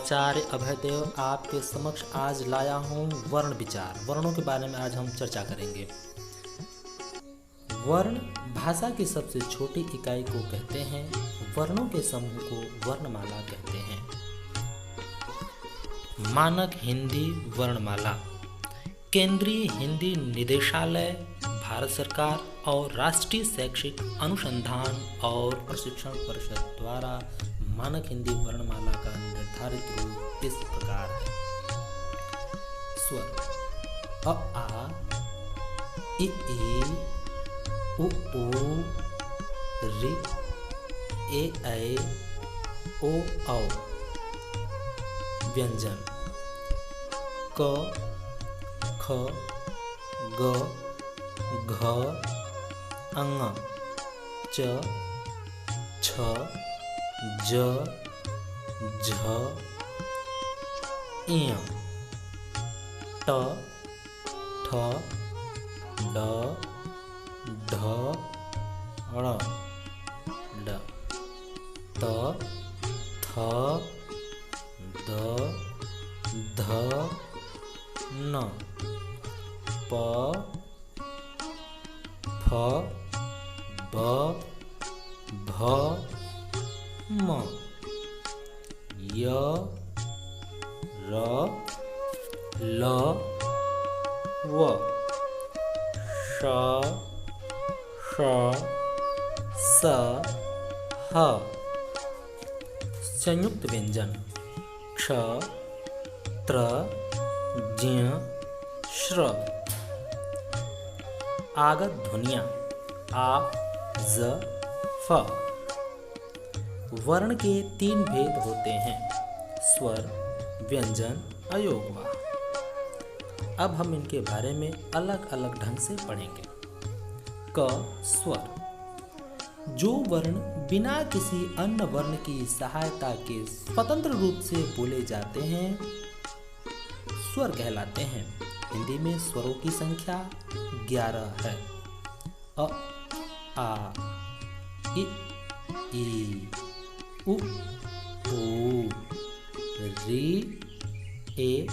आचार्य अभयदेव आपके समक्ष आज लाया हूँ वर्ण विचार। वर्णों के बारे में आज हम चर्चा करेंगे। वर्ण भाषा की सबसे छोटी इकाई को कहते हैं। वर्णों के समूह को वर्णमाला कहते हैं। मानक हिंदी वर्णमाला केंद्रीय हिंदी निदेशालय, भारत सरकार और राष्ट्रीय शैक्षिक अनुसंधान और प्रशिक्षण परिषद द्वारा मानक हिंदी वर्णमाला का निर्धारित रूप इस प्रकार है। स्वर अ आ इ ई उ ऊ ऋ ए ऐ ओ औ। व्यंजन क ख ग घ ङ च छ ज झ ञ ट ठ ड ढ ण ड त थ द ध न प फ ब भ म य र ल व श ष स ह। संयुक्त व्यंजन क्ष त्र ज्ञ श्र। आगत ध्वनियाँ आ ज फ। वर्ण के 3 भेद होते हैं, स्वर, व्यंजन, अयोगवा। अब हम इनके बारे में अलग अलग ढंग से पढ़ेंगे। क स्वर, जो वर्ण बिना किसी अन्य वर्ण की सहायता के स्वतंत्र रूप से बोले जाते हैं स्वर कहलाते हैं। हिंदी में स्वरों की संख्या 11 है। अ आ इ ई उ ऊ ऋ ए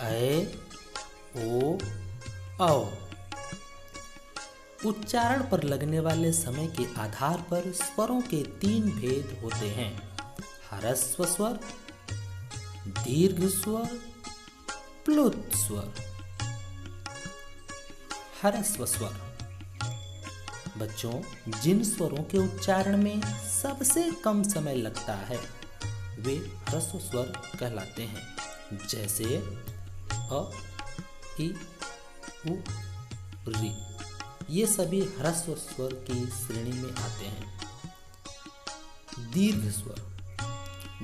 ऐ ओ औ। उच्चारण पर लगने वाले समय के आधार पर स्वरों के 3 भेद होते हैं, ह्रस्व स्वर, दीर्घ स्वर, प्लुत स्वर। ह्रस्व स्वर बच्चों, जिन स्वरों के उच्चारण में सबसे कम समय लगता है वे ह्रस्व स्वर कहलाते हैं, जैसे अ इ उ ऋ। ये सभी ह्रस्व स्वर की श्रेणी में आते हैं। दीर्घ स्वर,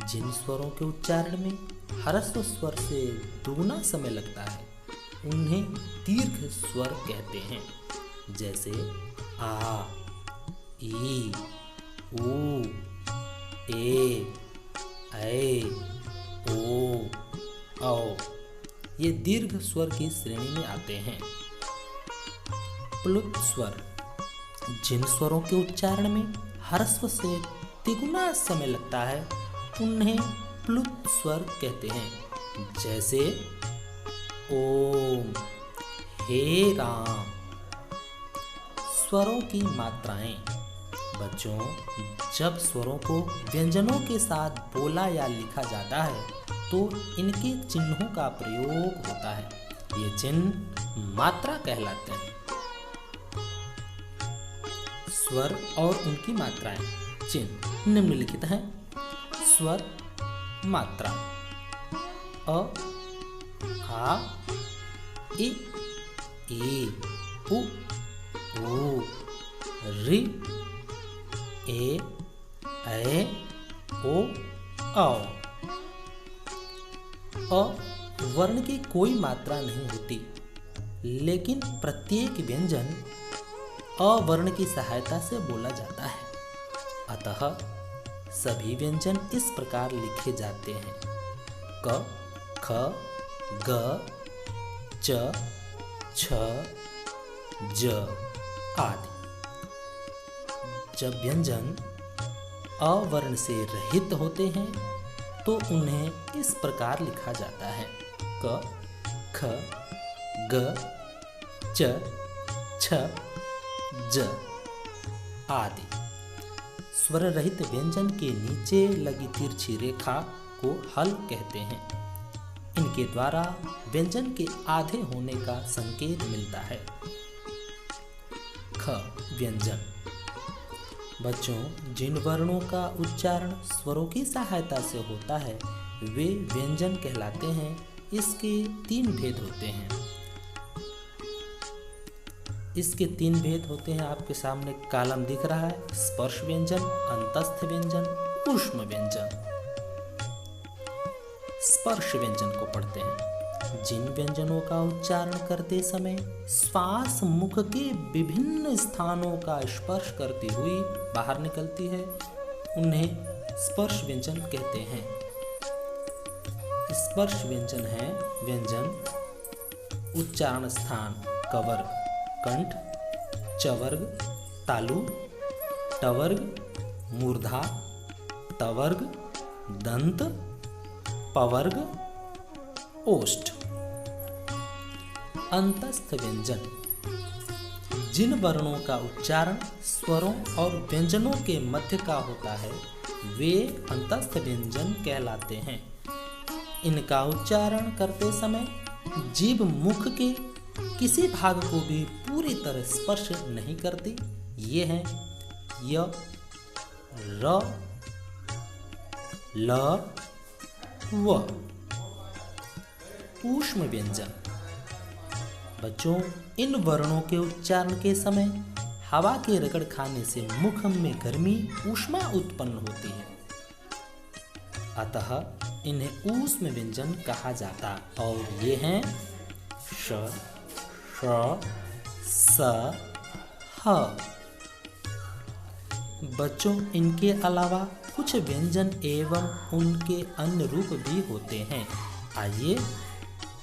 जिन स्वरों के उच्चारण में ह्रस्व स्वर से दुगुना समय लगता है उन्हें दीर्घ स्वर कहते हैं, जैसे आ ई उ ए ऐ ओ औ। ये दीर्घ स्वर की श्रेणी में आते हैं। प्लुत स्वर, जिन स्वरों के उच्चारण में ह्रस्व से तिगुना समय लगता है उन्हें प्लुत स्वर कहते हैं, जैसे ओम, हे राम। स्वरों की मात्राएं बच्चों, जब स्वरों को व्यंजनों के साथ बोला या लिखा जाता है तो इनके चिन्हों का प्रयोग होता है। ये चिन्ह मात्रा कहलाते हैं। स्वर और उनकी मात्राएं। चिन्ह निम्नलिखित हैं। स्वर मात्रा अ आ इ ई उ ऊ ऋ ए ऐ ओ औ। अ वर्ण की कोई मात्रा नहीं होती, लेकिन प्रत्येक व्यंजन अ वर्ण की सहायता से बोला जाता है। अतः सभी व्यंजन इस प्रकार लिखे जाते हैं, क ख ग च छ ज आदि। जब व्यंजन अ वर्ण से रहित होते हैं तो उन्हें इस प्रकार लिखा जाता है: क, ख, ग, च, छ, ज आदि। स्वर रहित व्यंजन के नीचे लगी तिरछी रेखा को हल कहते हैं। इनके द्वारा व्यंजन के आधे होने का संकेत मिलता है। ख व्यंजन। बच्चों, जिन वर्णों का उच्चारण स्वरों की सहायता से होता है वे व्यंजन कहलाते हैं। इसके 3 भेद होते हैं। आपके सामने कॉलम दिख रहा है। स्पर्श व्यंजन, अंतस्थ व्यंजन, ऊष्म व्यंजन। स्पर्श व्यंजन को पढ़ते हैं। जिन व्यंजनों का उच्चारण करते समय श्वास मुख के विभिन्न स्थानों का स्पर्श करती हुई बाहर निकलती है उन्हें स्पर्श व्यंजन कहते हैं। स्पर्श व्यंजन है व्यंजन उच्चारण स्थान कवर्ग, कंठ, चवर्ग, तालु, टवर्ग, मूर्धा, तवर्ग, दंत, पवर्ग, ओष्ठ। अंतस्थ व्यंजन। जिन वर्णों का उच्चारण स्वरों और व्यंजनों के मध्य का होता है वे अंतस्थ व्यंजन कहलाते हैं। इनका उच्चारण करते समय जीभ मुख के किसी भाग को भी पूरी तरह स्पर्श नहीं करती। ये हैं य, र, ल, व। ऊष्म व्यंजन। बच्चों, इन वर्णों के उच्चारण के समय हवा के रगड़ खाने से मुख में गर्मी ऊष्मा उत्पन्न होती है, अतः इन्हें ऊष्म व्यंजन कहा जाता। और ये हैं श, श, स, ह। बच्चों, इनके अलावा कुछ व्यंजन एवं उनके अन्य रूप भी होते हैं। आइए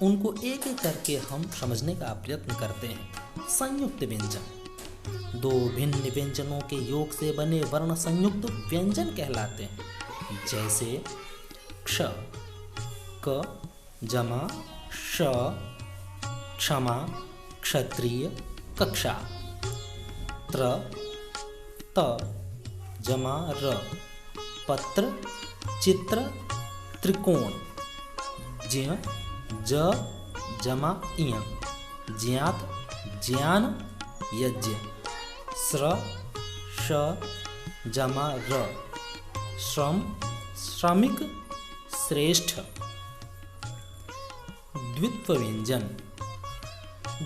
उनको एक एक करके हम समझने का प्रयत्न करते हैं। संयुक्त व्यंजन। 2 भिन्न व्यंजनों के योग से बने वर्ण संयुक्त व्यंजन कहलाते हैं। जैसे क्ष, क, जमा, श, क्षमा, क्षत्रिय, कक्षा। त्र, त, जमा, र, पत्र, चित्र, त्रिकोण। ज्य, ज, जमा, इय, ज्ञात, ज्ञान, यज्ञ। श्र, श, जमा, र, श्रम, श्रमिक, श्रेष्ठ। द्वित्व व्यंजन।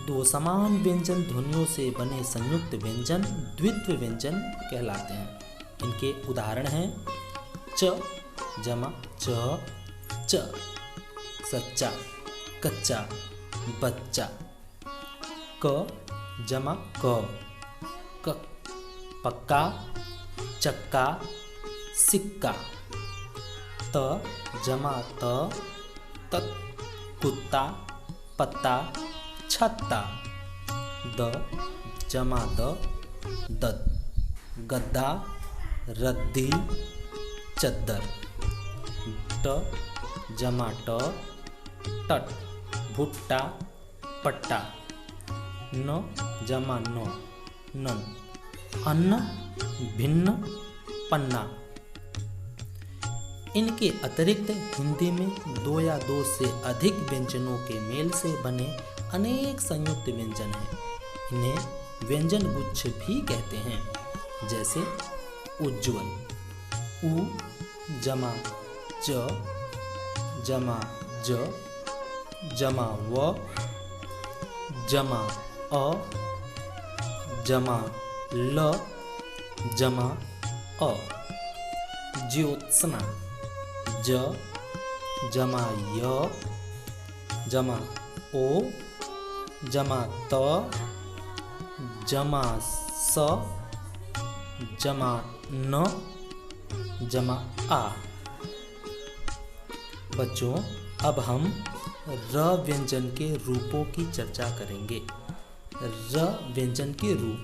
2 समान व्यंजन ध्वनियों से बने संयुक्त व्यंजन द्वित्व व्यंजन कहलाते हैं। इनके उदाहरण हैं च, जमा, च, च, सच्चा, कच्चा, बच्चा। क, जमा, क, पक्का, चक्का, सिक्का। त, जमा, त, तत्, कुत्ता, पत्ता, छत्ता। द, जमा, द, दत, गद्दा, रद्दी, चद्दर। ट, जमा, ट, टट, भुट्टा, पट्टा। न, जमा, न, नन, अन्न, भिन्न, पन्ना। इनके अतिरिक्त हिंदी में 2 या 2 से अधिक व्यंजनों के मेल से बने अनेक संयुक्त व्यंजन हैं। इन्हें व्यंजन गुच्छ भी कहते हैं। जैसे उज्ज्वल। उ, जमा, ज, जमा, ज, जमा, व, जमा, अ, जमा, ल, जमा, अ। ज्योत्सना। ज, जमा, य, जमा, ओ, जमा, त, जमा, स, जमा, न, जमा, आ। बच्चों, अब हम र व्यंजन के रूपों की चर्चा करेंगे। र व्यंजन के रूप।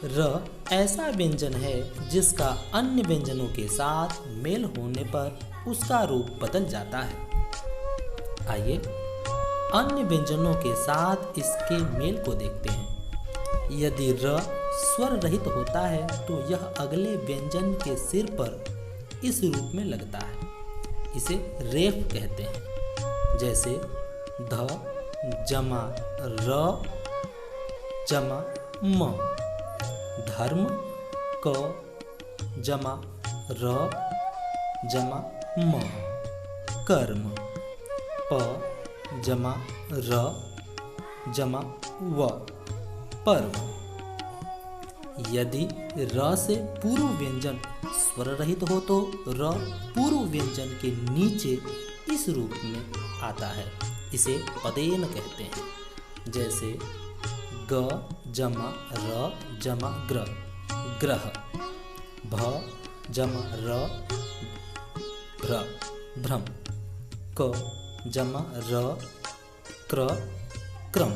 र ऐसा व्यंजन है जिसका अन्य व्यंजनों के साथ मेल होने पर उसका रूप बदल जाता है। आइए अन्य व्यंजनों के साथ इसके मेल को देखते हैं। यदि र स्वर रहित होता है तो यह अगले व्यंजन के सिर पर इस रूप में लगता है। इसे रेफ कहते हैं। जैसे ध जमा र जमा म, धर्म क जमा र जमा म, कर्म प जमा र जमा व, पर्व। यदि र से पूर्व व्यंजन स्वर रहित हो तो र पूर्व व्यंजन के नीचे इस रूप में आता है। इसे पदेन कहते हैं। जैसे ग जमा र जमा ग्र, ग्रह, भ जमा र भ्र, भ्रम, क जमा र क्र, क्रम।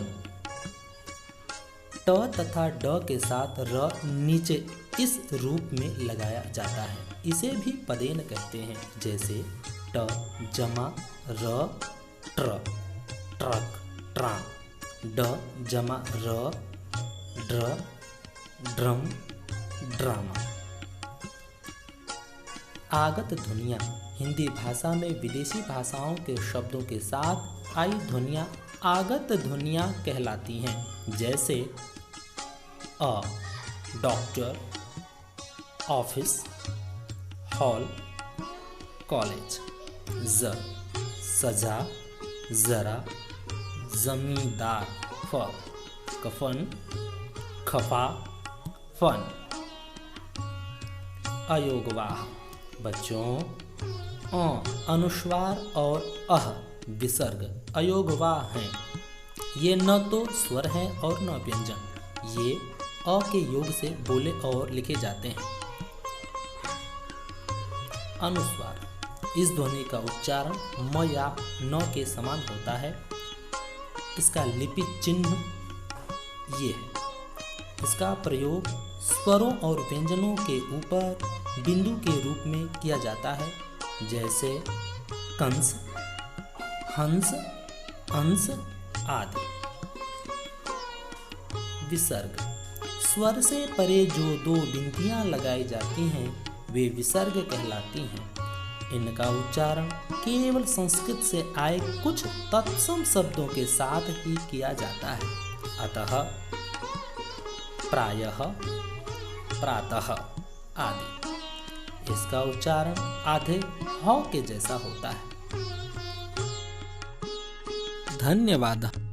ट तथा ड के साथ र नीचे इस रूप में लगाया जाता है। इसे भी पदेन कहते हैं। जैसे ट जमा र ट्र, ट्रक, ट्राम, ड जमा र ड्र, ड्रम, ड्रामा। आगत ध्वनियाँ हिंदी भाषा में विदेशी भाषाओं के शब्दों के साथ आई ध्वनियाँ आगत ध्वनियाँ कहलाती हैं। जैसे a doctor, office, hall, college. ज सजा, जरा, जमींदार। फ कफन, खफा, फन। अयोगवाह बच्चों। अनुस्वार और अह विसर्ग अयोगवाह हैं। ये न तो स्वर हैं और न व्यंजन। ये अ के योग से बोले और लिखे जाते हैं। अनुस्वार इस ध्वनि का उच्चारण म या न के समान होता है। इसका लिपि चिन्ह ये है। इसका प्रयोग स्वरों और व्यंजनों के ऊपर बिंदु के रूप में किया जाता है। जैसे कंस, हंस, अंश आदि। विसर्ग स्वर से परे जो दो बिंदियां लगाई जाती हैं वे विसर्ग कहलाती हैं। इनका उच्चारण केवल संस्कृत से आए कुछ तत्सम शब्दों के साथ ही किया जाता है। अतः, प्रायः, प्रातः आदि। इसका उच्चारण आधे ह के जैसा होता है। धन्यवाद।